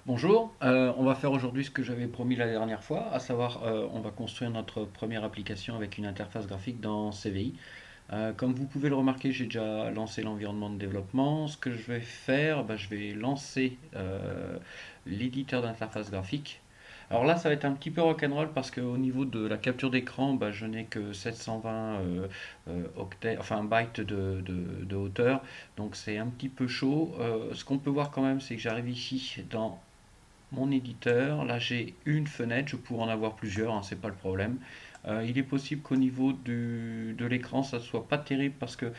Bonjour, on va faire aujourd'hui ce que j'avais promis la dernière fois, à savoir on va construire notre première application avec une interface graphique dans CVI. Comme vous pouvez le remarquer, j'ai déjà lancé l'environnement de développement. Ce que je vais faire, je vais lancer l'éditeur d'interface graphique. Alors là, ça va être un petit peu rock'n'roll parce qu'au niveau de la capture d'écran, je n'ai que 720 enfin bytes de hauteur, donc c'est un petit peu chaud. Ce qu'on peut voir quand même, c'est que j'arrive ici dans mon éditeur. Là, j'ai une fenêtre, je pourrais en avoir plusieurs, hein, c'est pas le problème. Il est possible qu'au niveau de l'écran, ça soit pas terrible parce que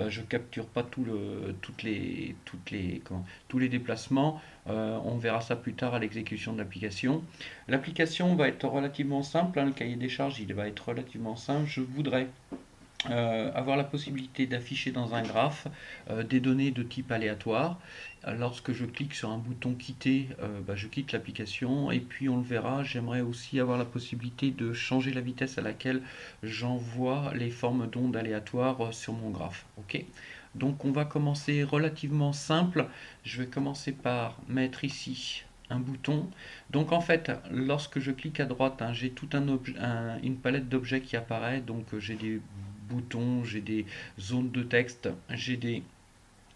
je capture pas tous les déplacements. On verra ça plus tard à l'exécution de l'application. L'application va être relativement simple, hein, le cahier des charges il va être relativement simple. Je voudrais avoir la possibilité d'afficher dans un graphe des données de type aléatoire. Lorsque je clique sur un bouton quitter, je quitte l'application et puis on le verra, j'aimerais aussi avoir la possibilité de changer la vitesse à laquelle j'envoie les formes d'ondes aléatoires sur mon graphe. Ok. Donc on va commencer relativement simple. Je vais commencer par mettre ici un bouton. Donc en fait, lorsque je clique à droite, hein, j'ai tout une palette d'objets qui apparaît. Donc j'ai des boutons, j'ai des zones de texte, j'ai des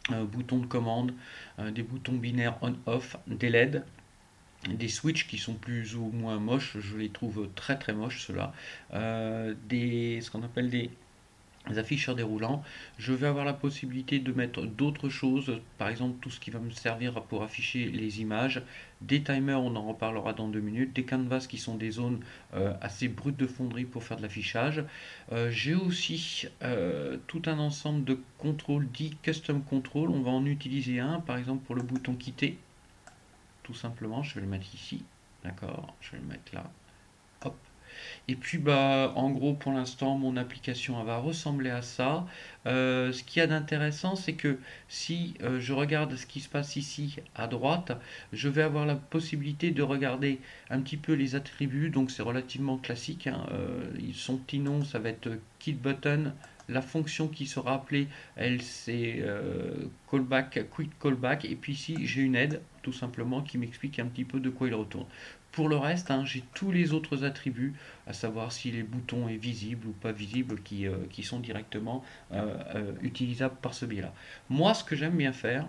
boutons de commande, des boutons binaires on-off, des LED, des switches qui sont plus ou moins moches, je les trouve très très moches ceux-là, ce qu'on appelle des afficheurs déroulants. Je vais avoir la possibilité de mettre d'autres choses, par exemple tout ce qui va me servir pour afficher les images, des timers, on en reparlera dans 2 minutes, des canvas qui sont des zones assez brutes de fonderie pour faire de l'affichage. J'ai aussi tout un ensemble de contrôles dits custom control, on va en utiliser un, par exemple pour le bouton quitter, tout simplement, je vais le mettre ici, d'accord, je vais le mettre là, hop. Et puis en gros pour l'instant mon application elle va ressembler à ça. Ce qu'il y a d'intéressant c'est que si je regarde ce qui se passe ici à droite, je vais avoir la possibilité de regarder un petit peu les attributs. Donc c'est relativement classique, hein. Son petit nom ça va être kit button. La fonction qui sera appelée, elle c'est callback, quick callback. Et puis ici j'ai une aide tout simplement qui m'explique un petit peu de quoi il retourne. Pour le reste, hein, j'ai tous les autres attributs, à savoir si les boutons est visible ou pas visible, qui sont directement utilisables par ce biais-là. Moi, ce que j'aime bien faire,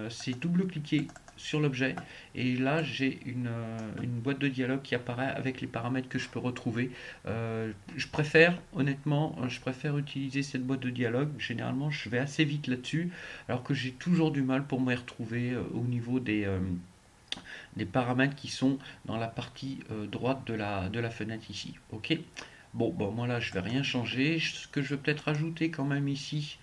c'est double-cliquer sur l'objet et là j'ai une boîte de dialogue qui apparaît avec les paramètres que je peux retrouver. Je préfère honnêtement, je préfère utiliser cette boîte de dialogue. Généralement je vais assez vite là-dessus alors que j'ai toujours du mal pour me retrouver au niveau des paramètres qui sont dans la partie droite de la fenêtre ici. Ok. Bon, moi là je vais rien changer. Ce que je vais peut-être rajouter quand même ici,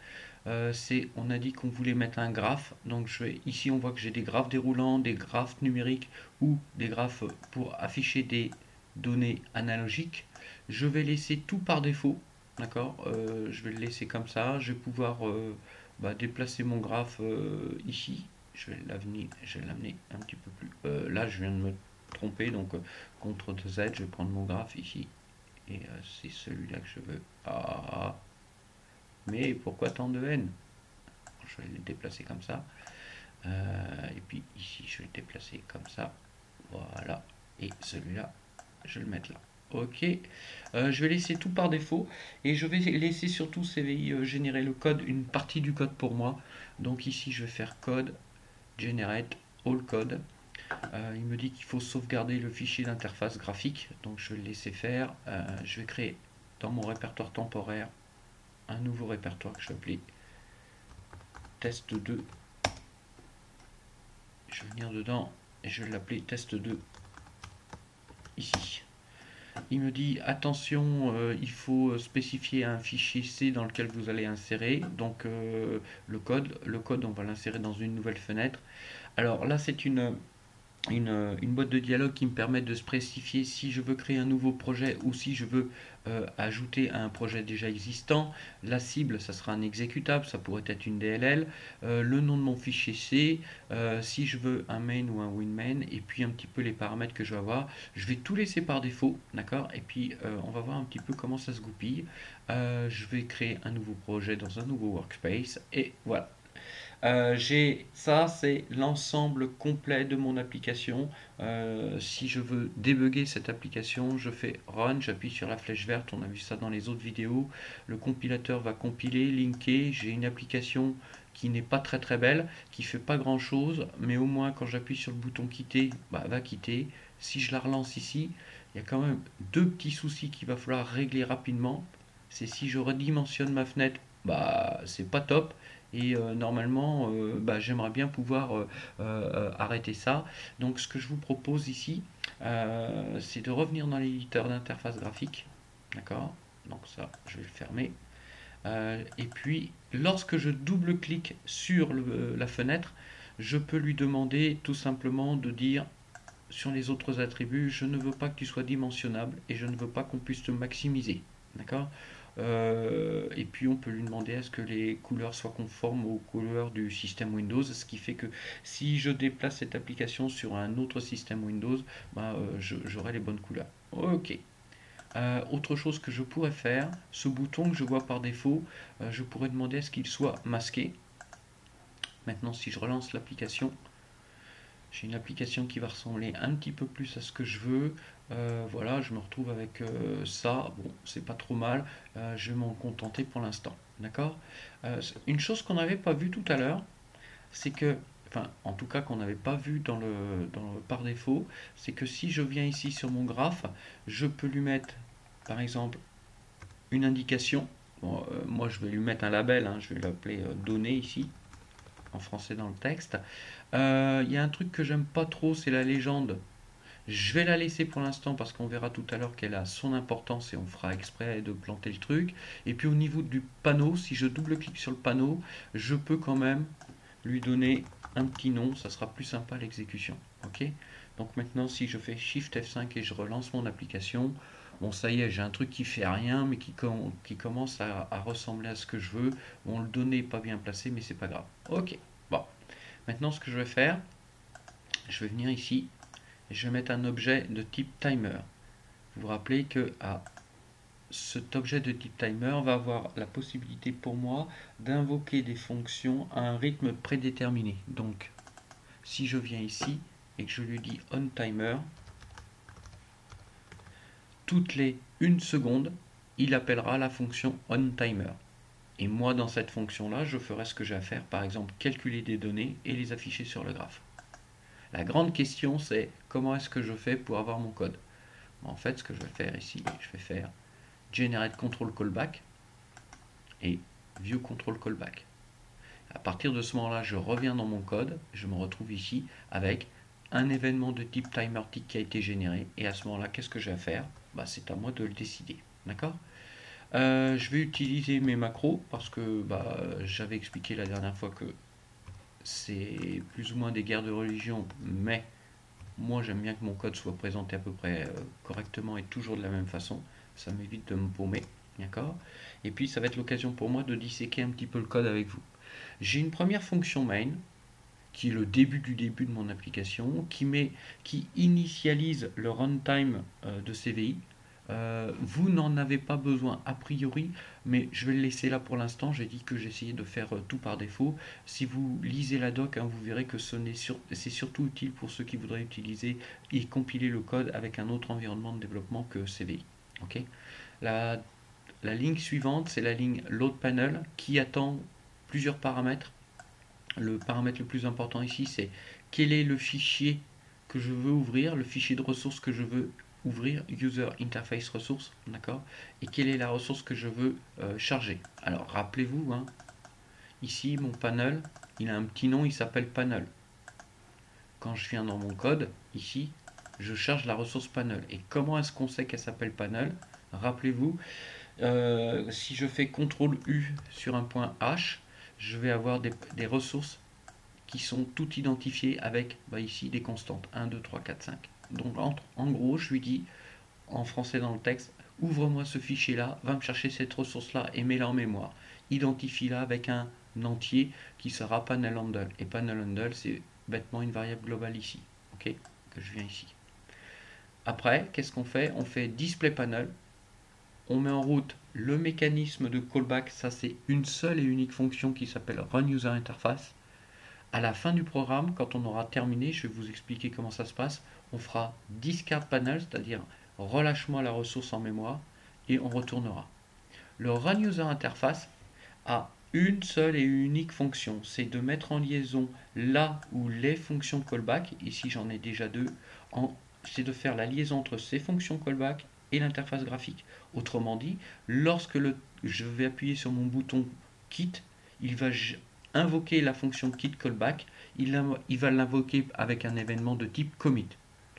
c'est on a dit qu'on voulait mettre un graphe. Donc ici on voit que j'ai des graphes déroulants, des graphes numériques ou des graphes pour afficher des données analogiques. Je vais laisser tout par défaut. D'accord. Je vais le laisser comme ça. Je vais pouvoir déplacer mon graphe ici. Je vais l'amener un petit peu plus. Là, je viens de me tromper, donc CTRL Z, je vais prendre mon graphe ici. Et c'est celui-là que je veux. Ah, mais pourquoi tant de haine? Je vais le déplacer comme ça. Et puis ici, je vais le déplacer comme ça. Voilà. Et celui-là, je vais le mettre là. Ok. Je vais laisser tout par défaut. Et je vais laisser surtout CVI générer le code, une partie du code pour moi. Donc ici, je vais faire code generate all code. Il me dit qu'il faut sauvegarder le fichier d'interface graphique, donc je vais le laisser faire. Je vais créer dans mon répertoire temporaire un nouveau répertoire que je vais appeler test 2. Je vais venir dedans et je vais l'appeler test 2 ici. Il me dit attention, il faut spécifier un fichier C dans lequel vous allez insérer donc le code on va l'insérer dans une nouvelle fenêtre. Alors là c'est une boîte de dialogue qui me permet de spécifier si je veux créer un nouveau projet ou si je veux ajouter à un projet déjà existant. La cible, ça sera un exécutable, ça pourrait être une DLL, le nom de mon fichier C, si je veux un main ou un winmain, et puis un petit peu les paramètres que je vais avoir. Je vais tout laisser par défaut, d'accord. Et puis on va voir un petit peu comment ça se goupille. Je vais créer un nouveau projet dans un nouveau workspace, et voilà. Ça, c'est l'ensemble complet de mon application. Si je veux débugger cette application, je fais Run, j'appuie sur la flèche verte, on a vu ça dans les autres vidéos. Le compilateur va compiler, linker. J'ai une application qui n'est pas très très belle, qui fait pas grand chose, mais au moins quand j'appuie sur le bouton quitter, bah, va quitter. Si je la relance ici, il y a quand même deux petits soucis qu'il va falloir régler rapidement. C'est si je redimensionne ma fenêtre, bah c'est pas top. Et normalement, bah, j'aimerais bien pouvoir arrêter ça. Donc ce que je vous propose ici, c'est de revenir dans l'éditeur d'interface graphique. D'accord? Donc ça, je vais le fermer. Et puis, lorsque je double-clique sur la fenêtre, je peux lui demander tout simplement de dire sur les autres attributs, je ne veux pas que tu sois dimensionnable et je ne veux pas qu'on puisse te maximiser. D'accord? Et puis on peut lui demander à ce que les couleurs soient conformes aux couleurs du système Windows, ce qui fait que si je déplace cette application sur un autre système Windows, bah, j'aurai les bonnes couleurs. Ok. Autre chose que je pourrais faire, ce bouton que je vois par défaut, je pourrais demander à ce qu'il soit masqué. Maintenant, si je relance l'application, j'ai une application qui va ressembler un petit peu plus à ce que je veux. Voilà, je me retrouve avec ça. Bon, c'est pas trop mal. Je vais m'en contenter pour l'instant. D'accord? Une chose qu'on n'avait pas vue tout à l'heure, c'est que, enfin, en tout cas qu'on n'avait pas vu dans le par défaut, c'est que si je viens ici sur mon graphe, je peux lui mettre, par exemple, une indication. Bon, moi, je vais lui mettre un label. Hein, je vais l'appeler données ici, en français dans le texte. Il y a un truc que j'aime pas trop, c'est la légende. Je vais la laisser pour l'instant parce qu'on verra tout à l'heure qu'elle a son importance et on fera exprès de planter le truc. Et puis au niveau du panneau, si je double-clique sur le panneau, je peux quand même lui donner un petit nom, ça sera plus sympa à l'exécution. Ok? Donc maintenant, si je fais Shift F5 et je relance mon application, bon, ça y est, j'ai un truc qui fait rien, mais qui commence à ressembler à ce que je veux. Bon, le donné n'est pas bien placé, mais c'est pas grave. Ok, bon. Maintenant, ce que je vais faire, je vais venir ici et je vais mettre un objet de type timer. Vous vous rappelez que cet objet de type timer va avoir la possibilité pour moi d'invoquer des fonctions à un rythme prédéterminé. Donc, si je viens ici et que je lui dis on timer, toutes les 1 seconde, il appellera la fonction on timer. Et moi, dans cette fonction-là, je ferai ce que j'ai à faire, par exemple calculer des données et les afficher sur le graphe. La grande question, c'est comment est-ce que je fais pour avoir mon code? En fait, ce que je vais faire ici, je vais faire generate control callback et view control callback. À partir de ce moment-là, je reviens dans mon code, je me retrouve ici avec un événement de type timer tick qui a été généré. Et à ce moment-là, qu'est-ce que j'ai à faire? Bah, c'est à moi de le décider. D'accord? Je vais utiliser mes macros parce que bah, j'avais expliqué la dernière fois que c'est plus ou moins des guerres de religion, mais moi j'aime bien que mon code soit présenté à peu près correctement et toujours de la même façon. Ça m'évite de me paumer. D'accord? Et puis ça va être l'occasion pour moi de disséquer un petit peu le code avec vous. J'ai une première fonction main qui est le début du début de mon application, qui initialise le runtime de CVI. Vous n'en avez pas besoin a priori, mais je vais le laisser là pour l'instant. J'ai dit que j'essayais de faire tout par défaut. Si vous lisez la doc, hein, vous verrez que c'est surtout utile pour ceux qui voudraient utiliser et compiler le code avec un autre environnement de développement que CVI. Okay, la ligne suivante, c'est la ligne load panel qui attend plusieurs paramètres. Le paramètre le plus important ici, c'est quel est le fichier que je veux ouvrir, le fichier de ressources que je veux ouvrir, user interface ressource, d'accord, et quelle est la ressource que je veux charger. Alors rappelez-vous, hein, ici mon panel, il a un petit nom, il s'appelle panel. Quand je viens dans mon code, ici, je charge la ressource panel. Et comment est-ce qu'on sait qu'elle s'appelle panel? Rappelez-vous, si je fais CTRL U sur un point H, je vais avoir des ressources qui sont toutes identifiées avec bah, ici des constantes 1, 2, 3, 4, 5. Donc en gros, je lui dis en français dans le texte, ouvre-moi ce fichier-là, va me chercher cette ressource-là et mets-la en mémoire. Identifie-la avec un entier qui sera panel handle. Et panel handle, c'est bêtement une variable globale ici, ok, que je viens ici. Après, qu'est-ce qu'on fait? On fait display panel. On met en route le mécanisme de callback, ça c'est une seule et unique fonction qui s'appelle run user interface. À la fin du programme, quand on aura terminé, je vais vous expliquer comment ça se passe. On fera discard panel, c'est-à-dire relâche-moi la ressource en mémoire, et on retournera. Le Run User Interface a une seule et unique fonction, c'est de mettre en liaison là où les fonctions callback, ici j'en ai déjà deux, c'est de faire la liaison entre ces fonctions callback et l'interface graphique. Autrement dit, lorsque je vais appuyer sur mon bouton Quit, il va invoquer la fonction Quit callback, il va l'invoquer avec un événement de type commit.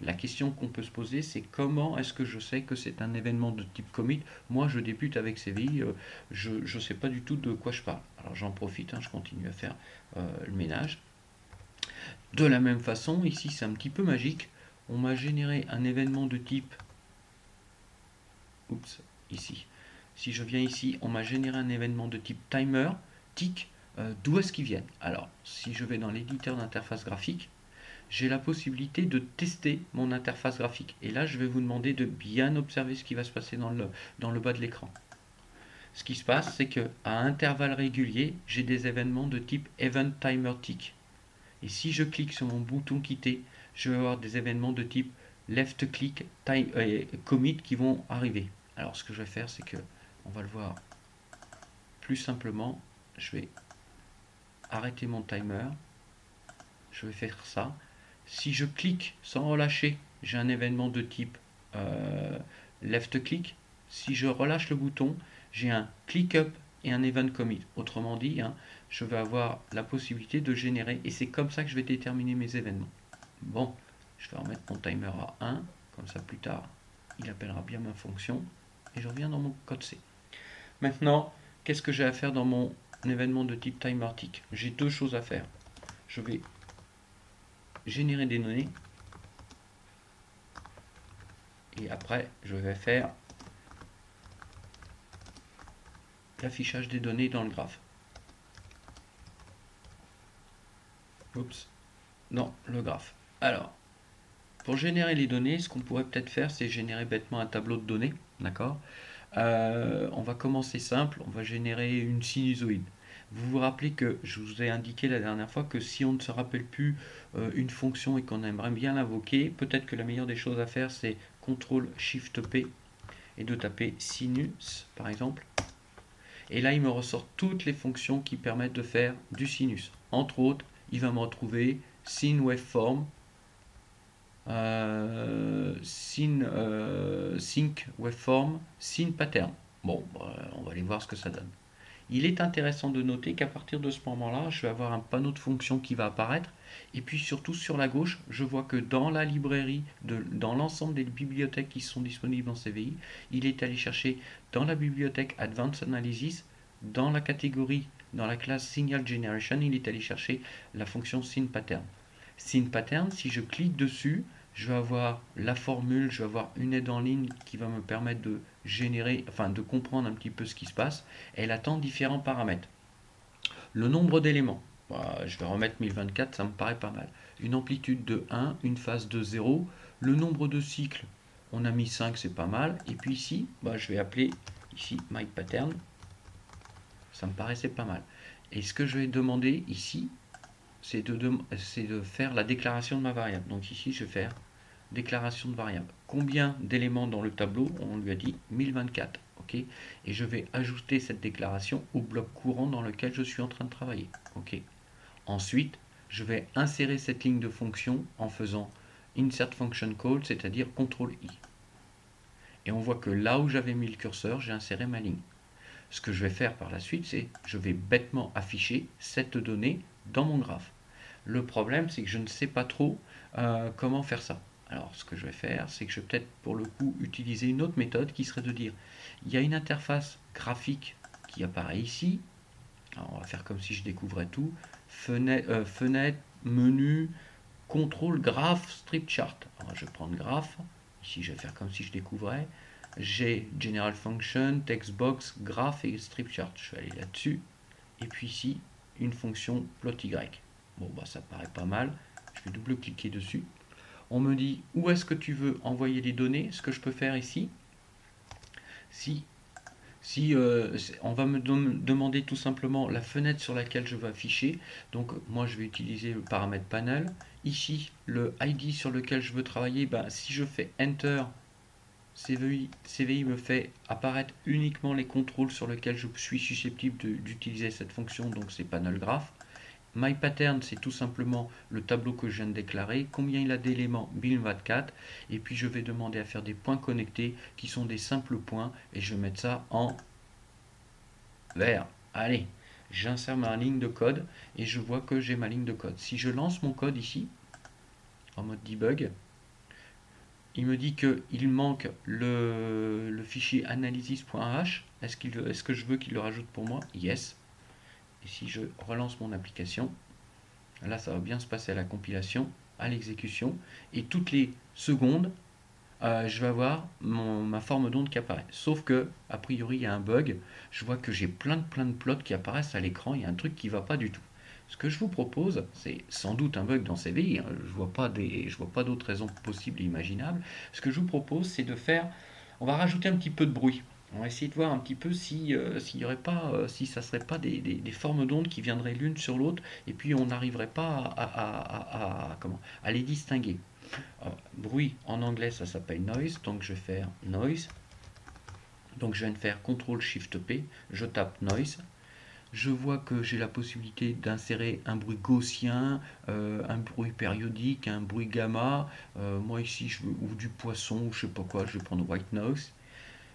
La question qu'on peut se poser, c'est comment est-ce que je sais que c'est un événement de type commit? Moi, je débute avec CVI, je ne sais pas du tout de quoi je parle. Alors j'en profite, je continue à faire le ménage. De la même façon, ici c'est un petit peu magique. On m'a généré un événement de type... Oups, ici. Si je viens ici, on m'a généré un événement de type timer, tick. D'où est-ce qu'il vient? Alors, si je vais dans l'éditeur d'interface graphique, j'ai la possibilité de tester mon interface graphique. Et là, je vais vous demander de bien observer ce qui va se passer dans le bas de l'écran. Ce qui se passe, c'est qu'à intervalles réguliers, j'ai des événements de type Event Timer Tick. Et si je clique sur mon bouton quitter, je vais avoir des événements de type Left Click Commit qui vont arriver. Alors, ce que je vais faire, c'est que, on va le voir plus simplement, je vais arrêter mon timer. Je vais faire ça. Si je clique sans relâcher, j'ai un événement de type left click. Si je relâche le bouton, j'ai un click up et un event commit. Autrement dit, je vais avoir la possibilité de générer, et c'est comme ça que je vais déterminer mes événements. Bon, je vais remettre mon timer à 1, comme ça plus tard, il appellera bien ma fonction, et je reviens dans mon code C. Maintenant, qu'est-ce que j'ai à faire dans mon événement de type timer tick? J'ai deux choses à faire. Je vais générer des données et après je vais faire l'affichage des données dans le graphe. Oups, non, le graphe. Alors, pour générer les données, ce qu'on pourrait peut-être faire, c'est générer bêtement un tableau de données, d'accord? On va commencer simple, on va générer une sinusoïde. Vous vous rappelez que je vous ai indiqué la dernière fois que si on ne se rappelle plus une fonction et qu'on aimerait bien l'invoquer, peut-être que la meilleure des choses à faire, c'est CTRL-SHIFT-P et de taper sinus, par exemple. Et là, il me ressort toutes les fonctions qui permettent de faire du sinus. Entre autres, il va me retrouver sin waveform, sync waveform, sin pattern. Bon, on va aller voir ce que ça donne. Il est intéressant de noter qu'à partir de ce moment-là, je vais avoir un panneau de fonctions qui va apparaître. Et puis surtout sur la gauche, je vois que dans la librairie, dans l'ensemble des bibliothèques qui sont disponibles en CVI, il est allé chercher dans la bibliothèque Advanced Analysis, dans la catégorie, dans la classe Signal Generation, il est allé chercher la fonction SynPattern. SynPattern, si je clique dessus, je vais avoir la formule, je vais avoir une aide en ligne qui va me permettre de générer, enfin de comprendre un petit peu ce qui se passe. Elle attend différents paramètres. Le nombre d'éléments, je vais remettre 1024, ça me paraît pas mal. Une amplitude de 1, une phase de 0. Le nombre de cycles, on a mis 5, c'est pas mal. Et puis ici, je vais appeler ici myPattern. Ça me paraissait pas mal. Et ce que je vais demander ici, c'est de faire la déclaration de ma variable. Donc ici, je vais faire déclaration de variable. Combien d'éléments dans le tableau? On lui a dit 1024. Ok. Et je vais ajouter cette déclaration au bloc courant dans lequel je suis en train de travailler. Ok. Ensuite, je vais insérer cette ligne de fonction en faisant insert function call, c'est-à-dire CTRL-I. Et on voit que là où j'avais mis le curseur, j'ai inséré ma ligne. Ce que je vais faire par la suite, c'est je vais bêtement afficher cette donnée dans mon graphe. Le problème, c'est que je ne sais pas trop comment faire ça. Alors, ce que je vais faire, c'est que je vais peut-être pour le coup utiliser une autre méthode qui serait de dire, il y a une interface graphique qui apparaît ici. Alors, on va faire comme si je découvrais tout. Fenêtre, menu, contrôle, graphe, strip chart. Alors, je vais prendre graphe. Ici, je vais faire comme si je découvrais. J'ai General Function, Textbox, Graph et Strip Chart. Je vais aller là-dessus. Et puis ici, une fonction plot Y. Bon, ça paraît pas mal. Je vais double-cliquer dessus. On me dit où est-ce que tu veux envoyer les données. Ce que je peux faire ici, si Si on va me demander tout simplement la fenêtre sur laquelle je veux afficher, donc moi je vais utiliser le paramètre panel. Ici, le ID sur lequel je veux travailler, ben, si je fais Enter, CVI me fait apparaître uniquement les contrôles sur lesquels je suis susceptible d'utiliser cette fonction, donc c'est panel graph. MyPattern, c'est tout simplement le tableau que je viens de déclarer, combien il a d'éléments 1024, et puis je vais demander à faire des points connectés qui sont des simples points, et je vais mettre ça en vert. Allez, j'insère ma ligne de code, et je vois que j'ai ma ligne de code. Si je lance mon code ici, en mode debug, il me dit qu'il manque le fichier analysis.h. Est-ce que je veux qu'il le rajoute pour moi? Yes. Et si je relance mon application, là ça va bien se passer à la compilation, à l'exécution, et toutes les secondes, je vais avoir ma forme d'onde qui apparaît. Sauf que, a priori, il y a un bug. Je vois que j'ai plein de plots qui apparaissent à l'écran. Il y a un truc qui ne va pas du tout. Ce que je vous propose, c'est sans doute un bug dans CVI. Hein, je vois pas d'autres raisons possibles et imaginables. Ce que je vous propose, c'est de faire. On va rajouter un petit peu de bruit. On va essayer de voir un petit peu si y aurait pas, si ça serait pas des formes d'ondes qui viendraient l'une sur l'autre, et puis on n'arriverait pas à les distinguer. Bruit en anglais ça s'appelle noise, donc je vais faire noise. Donc je viens de faire CTRL SHIFT P, je tape noise. Je vois que j'ai la possibilité d'insérer un bruit gaussien, un bruit périodique, un bruit gamma. Moi ici, ou du poisson, ou je sais pas quoi, je vais prendre white noise.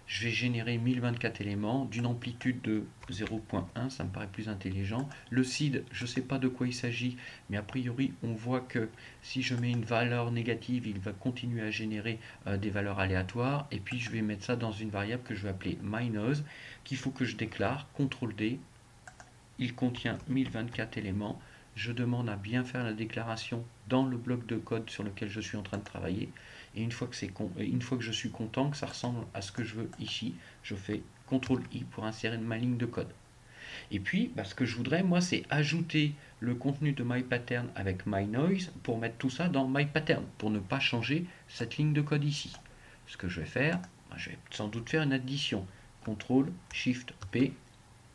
Je vais générer 1024 éléments d'une amplitude de 0.1, ça me paraît plus intelligent. Le seed, je ne sais pas de quoi il s'agit, mais a priori, on voit que si je mets une valeur négative, il va continuer à générer des valeurs aléatoires. Et puis, je vais mettre ça dans une variable que je vais appeler myNoise, qu'il faut que je déclare, CTRL D. Il contient 1024 éléments. Je demande à bien faire la déclaration dans le bloc de code sur lequel je suis en train de travailler. Et une fois que je suis content, que ça ressemble à ce que je veux ici, je fais CTRL I pour insérer ma ligne de code. Et puis, ce que je voudrais, moi, c'est ajouter le contenu de MyPattern avec MyNoise pour mettre tout ça dans MyPattern, pour ne pas changer cette ligne de code ici. Ce que je vais faire, je vais sans doute faire une addition. CTRL SHIFT P,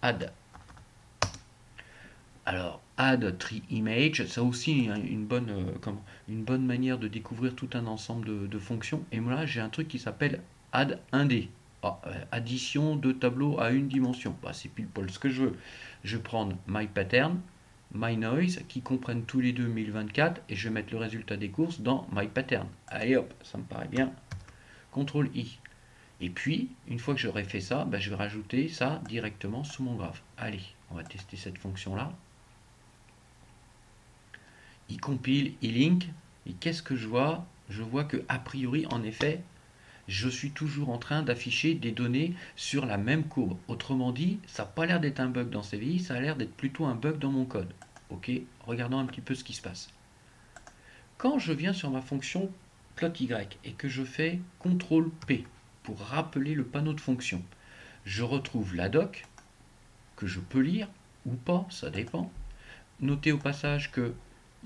add. Alors, add tree image, ça aussi une bonne manière de découvrir tout un ensemble de fonctions. Et moi là, j'ai un truc qui s'appelle add 1D. Addition de tableaux à une dimension. C'est pile poil ce que je veux. Je vais prendre MyPattern, MyNoise, qui comprennent tous les deux 1024, et je vais mettre le résultat des courses dans MyPattern. Allez hop, ça me paraît bien. CTRL I. Et puis, une fois que j'aurai fait ça, je vais rajouter ça directement sous mon graphe. Allez, on va tester cette fonction-là. Il compile, il link, et qu'est-ce que je vois? Je vois que a priori, en effet, je suis toujours en train d'afficher des données sur la même courbe. Autrement dit, ça n'a pas l'air d'être un bug dans CVI, ça a l'air d'être plutôt un bug dans mon code. Ok, regardons un petit peu ce qui se passe. Quand je viens sur ma fonction plotY et que je fais CTRL P pour rappeler le panneau de fonction, je retrouve la doc que je peux lire ou pas, ça dépend. Notez au passage que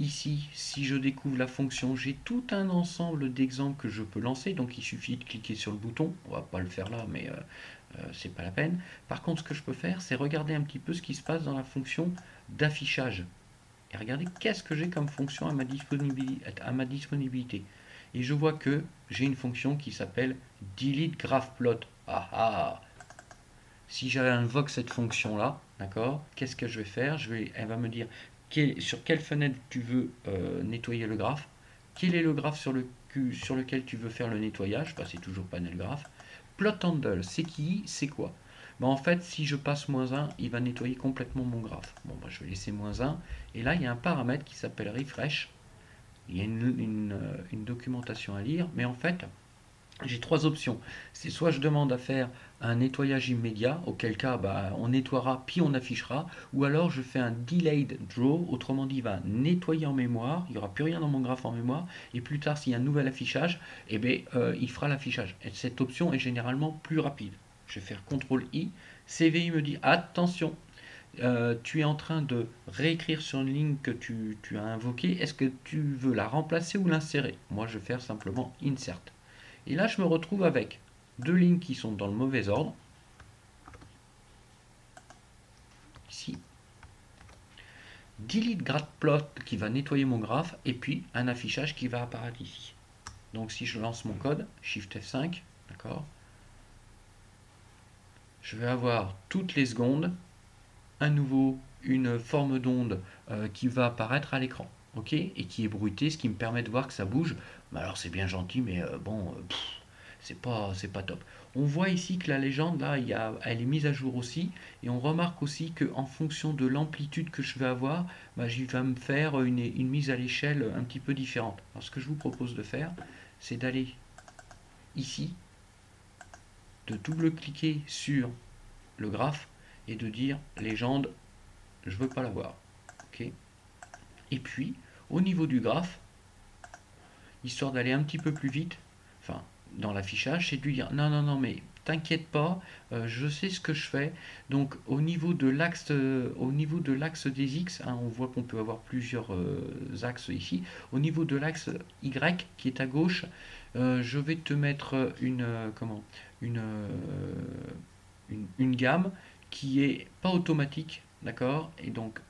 ici, si je découvre la fonction, j'ai tout un ensemble d'exemples que je peux lancer, donc il suffit de cliquer sur le bouton. On va pas le faire là, mais c'est pas la peine. Par contre, ce que je peux faire, c'est regarder un petit peu ce qui se passe dans la fonction d'affichage. Et regardez qu'est-ce que j'ai comme fonction à ma disponibilité. Et je vois que j'ai une fonction qui s'appelle delete graphplot. Ah ah. Si j'invoque cette fonction-là, d'accord, qu'est-ce que je vais faire? Elle va me dire sur quelle fenêtre tu veux nettoyer le graphe, quel est le graphe sur lequel tu veux faire le nettoyage, c'est toujours panel graph. Plot handle, c'est quoi? En fait, si je passe -1, il va nettoyer complètement mon graphe. Je vais laisser -1, et là, il y a un paramètre qui s'appelle refresh. Il y a une documentation à lire, mais en fait, j'ai trois options. C'est soit je demande à faire un nettoyage immédiat, auquel cas on nettoiera puis on affichera, ou alors je fais un delayed draw, autrement dit il va nettoyer en mémoire, il n'y aura plus rien dans mon graphe en mémoire, et plus tard s'il y a un nouvel affichage, il fera l'affichage. Et cette option est généralement plus rapide. Je vais faire CTRL I, CVI me dit attention, tu es en train de réécrire sur une ligne que tu as invoquée, est-ce que tu veux la remplacer ou l'insérer? Moi je vais faire simplement insert. Et là, je me retrouve avec deux lignes qui sont dans le mauvais ordre. delete graph plot qui va nettoyer mon graphe et puis un affichage qui va apparaître ici. Donc si je lance mon code, Shift F5, d'accord, je vais avoir toutes les secondes à nouveau une forme d'onde qui va apparaître à l'écran, ok, et qui est bruitée, ce qui me permet de voir que ça bouge. Mais alors c'est bien gentil, mais bon, c'est pas top. On voit ici que la légende là, elle est mise à jour aussi, et on remarque aussi que en fonction de l'amplitude que je vais avoir, bah, j'y va me faire une mise à l'échelle un petit peu différente. Alors ce que je vous propose de faire, c'est d'aller ici, de double-cliquer sur le graphe et de dire légende, je veux pas l'avoir. Ok. Et puis, au niveau du graphe, histoire d'aller un petit peu plus vite, enfin, dans l'affichage, c'est de lui dire non, non, non, mais t'inquiète pas, je sais ce que je fais. Donc, au niveau de l'axe des X, hein, on voit qu'on peut avoir plusieurs axes ici. Au niveau de l'axe Y qui est à gauche, je vais te mettre une gamme qui est pas automatique, d'accord? Et donc,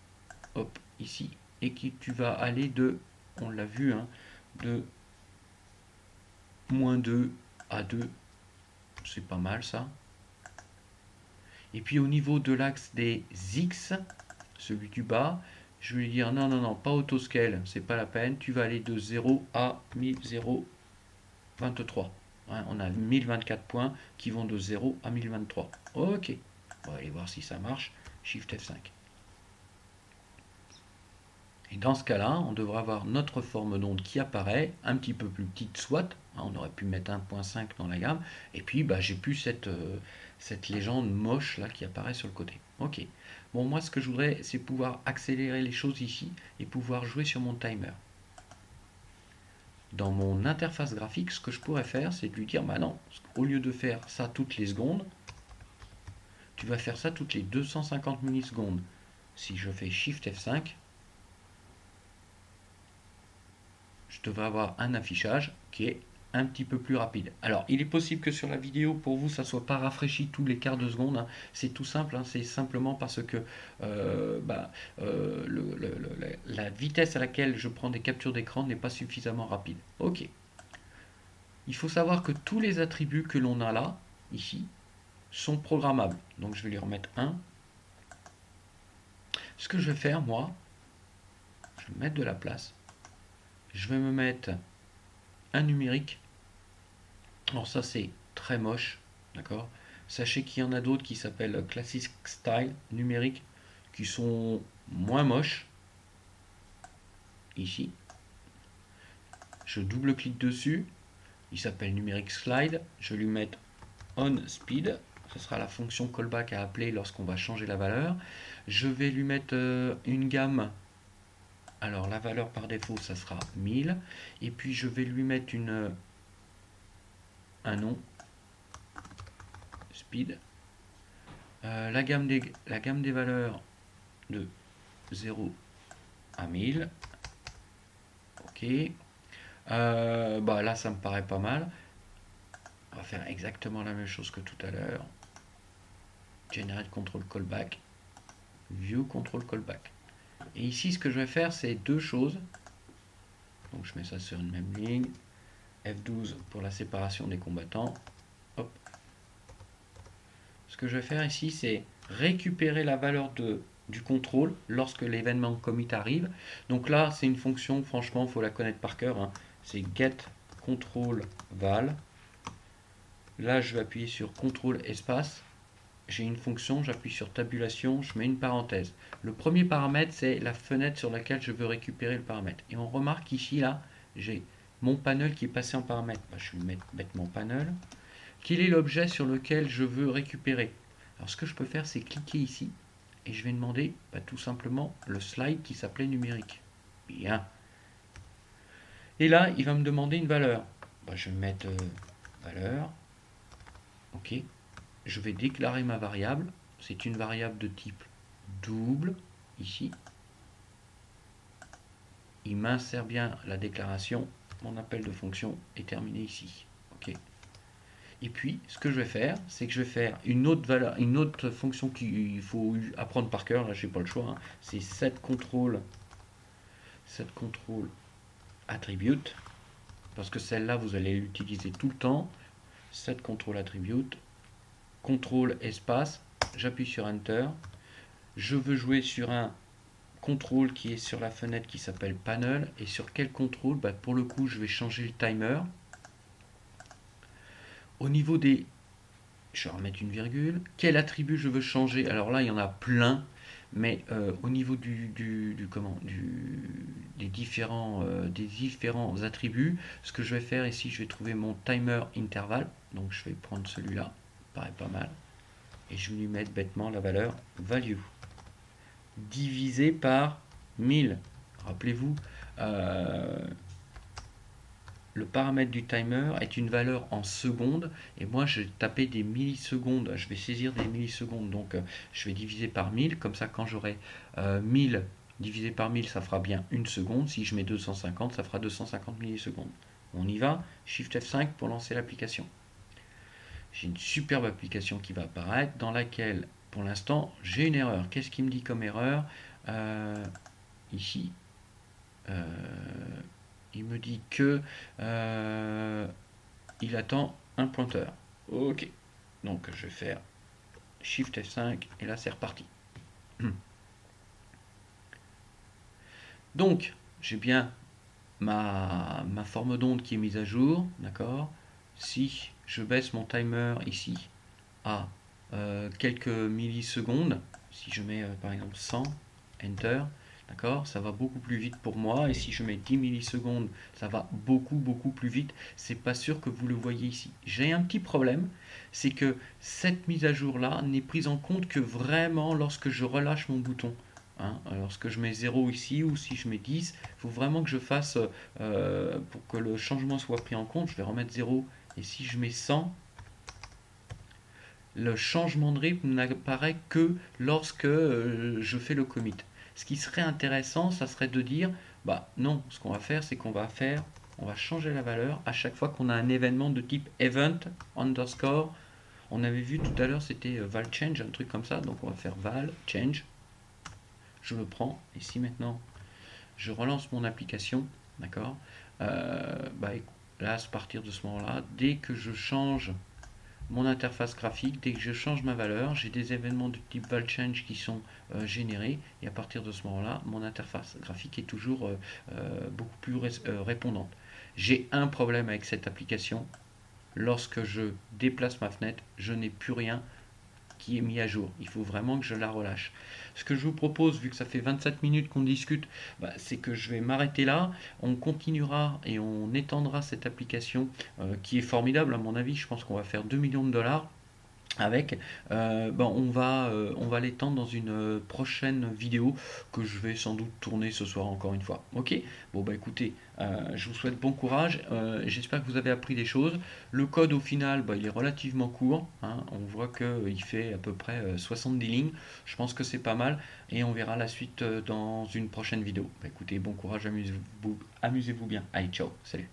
hop, ici, et qui tu vas aller de, on l'a vu, hein, de -2 à 2, c'est pas mal ça. Et puis au niveau de l'axe des X, celui du bas, je vais lui dire non, non, non, pas autoscale, c'est pas la peine, tu vas aller de 0 à 1023. Hein, on a 1024 points qui vont de 0 à 1023. Ok, on va aller voir si ça marche. Shift F5. Et dans ce cas-là, on devrait avoir notre forme d'onde qui apparaît, un petit peu plus petite soit, hein, on aurait pu mettre 1.5 dans la gamme, et puis bah, j'ai plus cette légende moche là qui apparaît sur le côté. Ok. Bon, moi ce que je voudrais, c'est pouvoir accélérer les choses ici et pouvoir jouer sur mon timer. Dans mon interface graphique, ce que je pourrais faire, c'est de lui dire, bah non, au lieu de faire ça toutes les secondes, tu vas faire ça toutes les 250 millisecondes. Si je fais Shift F5, je devrais avoir un affichage qui est un petit peu plus rapide. Alors, il est possible que sur la vidéo, pour vous, ça ne soit pas rafraîchi tous les quarts de seconde. Hein. C'est tout simple, hein. C'est simplement parce que la vitesse à laquelle je prends des captures d'écran n'est pas suffisamment rapide. Ok. Il faut savoir que tous les attributs que l'on a là, ici, sont programmables. Donc, je vais lui remettre 1. Ce que je vais faire, moi, je vais mettre de la place. Je vais me mettre un numérique. Alors ça c'est très moche, d'accord. Sachez qu'il y en a d'autres qui s'appellent Classic Style numérique, qui sont moins moches. Ici, je double-clique dessus, il s'appelle numérique slide, je vais lui mettre on speed, ce sera la fonction callback à appeler lorsqu'on va changer la valeur. Je vais lui mettre une gamme. Alors la valeur par défaut, ça sera 1000. Et puis je vais lui mettre un nom, speed. La gamme des valeurs de 0 à 1000. Ok. Bah là, ça me paraît pas mal. On va faire exactement la même chose que tout à l'heure. Generate control callback. View control callback. Et ici, ce que je vais faire, c'est deux choses. Donc je mets ça sur une même ligne. F12 pour la séparation des combattants. Hop. Ce que je vais faire ici, c'est récupérer la valeur du contrôle lorsque l'événement commit arrive. Donc là, c'est une fonction, franchement, il faut la connaître par cœur. Hein. C'est get control val. Là, je vais appuyer sur contrôle espace. J'ai une fonction, j'appuie sur tabulation, je mets une parenthèse. Le premier paramètre, c'est la fenêtre sur laquelle je veux récupérer le paramètre. Et on remarque ici, là, j'ai mon panel qui est passé en paramètre. Bah, je vais mettre mon panel. Quel est l'objet sur lequel je veux récupérer? Alors ce que je peux faire, c'est cliquer ici et je vais demander tout simplement le slide qui s'appelait numérique. Bien. Et là, il va me demander une valeur. Je vais mettre valeur. Ok. Je vais déclarer ma variable. C'est une variable de type double ici. Il m'insère bien la déclaration. Mon appel de fonction est terminé ici. Ok. Et puis, ce que je vais faire, c'est que je vais faire une autre valeur, une autre fonction qu'il faut apprendre par cœur. Là, j'ai pas le choix, hein. C'est set control attribute, parce que celle-là, vous allez l'utiliser tout le temps. Set control attribute, contrôle espace, j'appuie sur Enter. Je veux jouer sur un contrôle qui est sur la fenêtre qui s'appelle panel. Et sur quel contrôle? Bah, pour le coup, je vais changer le timer. Au niveau des... Je vais remettre une virgule. Quel attribut je veux changer? Alors là, il y en a plein. Mais au niveau des différents attributs, ce que je vais faire ici, je vais trouver mon timer intervalle. Donc je vais prendre celui-là, paraît pas mal. Et je vais lui mettre bêtement la valeur value. Divisé par 1000. Rappelez-vous, le paramètre du timer est une valeur en secondes, et moi je vais taper des millisecondes, je vais saisir des millisecondes, donc je vais diviser par 1000, comme ça quand j'aurai 1000 divisé par 1000, ça fera bien une seconde. Si je mets 250, ça fera 250 millisecondes. On y va, Shift F5 pour lancer l'application. J'ai une superbe application qui va apparaître, dans laquelle pour l'instant j'ai une erreur. Qu'est-ce qu'il me dit comme erreur? Ici, il me dit que il attend un pointeur. Ok, donc je vais faire Shift F5 et là c'est reparti. Donc j'ai bien ma forme d'onde qui est mise à jour, d'accord. Si je baisse mon timer ici à quelques millisecondes, si je mets par exemple 100, Enter, d'accord, ça va beaucoup plus vite pour moi. Et si je mets 10 millisecondes, ça va beaucoup plus vite. C'est pas sûr que vous le voyez ici. J'ai un petit problème, c'est que cette mise à jour là n'est prise en compte que vraiment lorsque je relâche mon bouton. Hein, lorsque je mets 0 ici, ou si je mets 10, il faut vraiment que je fasse, pour que le changement soit pris en compte, je vais remettre 0. Et si je mets 100, le changement de rythme n'apparaît que lorsque je fais le commit. Ce qui serait intéressant, ça serait de dire, bah non, ce qu'on va faire, c'est qu'on va changer la valeur à chaque fois qu'on a un événement de type event underscore. On avait vu tout à l'heure, c'était val change, un truc comme ça. Donc on va faire val change. Je le prends. Et si maintenant je relance mon application, d'accord, bah, là, à partir de ce moment-là, dès que je change mon interface graphique, dès que je change ma valeur, j'ai des événements de type val change qui sont générés, et à partir de ce moment-là, mon interface graphique est toujours beaucoup plus répondante. J'ai un problème avec cette application. Lorsque je déplace ma fenêtre, je n'ai plus rien qui est mis à jour. Il faut vraiment que je la relâche. Ce que je vous propose, vu que ça fait 27 minutes qu'on discute, bah, c'est que je vais m'arrêter là. On continuera et on étendra cette application qui est formidable à mon avis. Je pense qu'on va faire 2 millions de dollars avec. On va l'étendre dans une prochaine vidéo que je vais sans doute tourner ce soir encore une fois. Ok. Bon bah écoutez, je vous souhaite bon courage. J'espère que vous avez appris des choses. Le code au final, bah, il est relativement court, hein. On voit qu'il fait à peu près 70 lignes. Je pense que c'est pas mal, et on verra la suite dans une prochaine vidéo. Bah, écoutez, bon courage, amusez-vous bien. Allez, ciao, salut.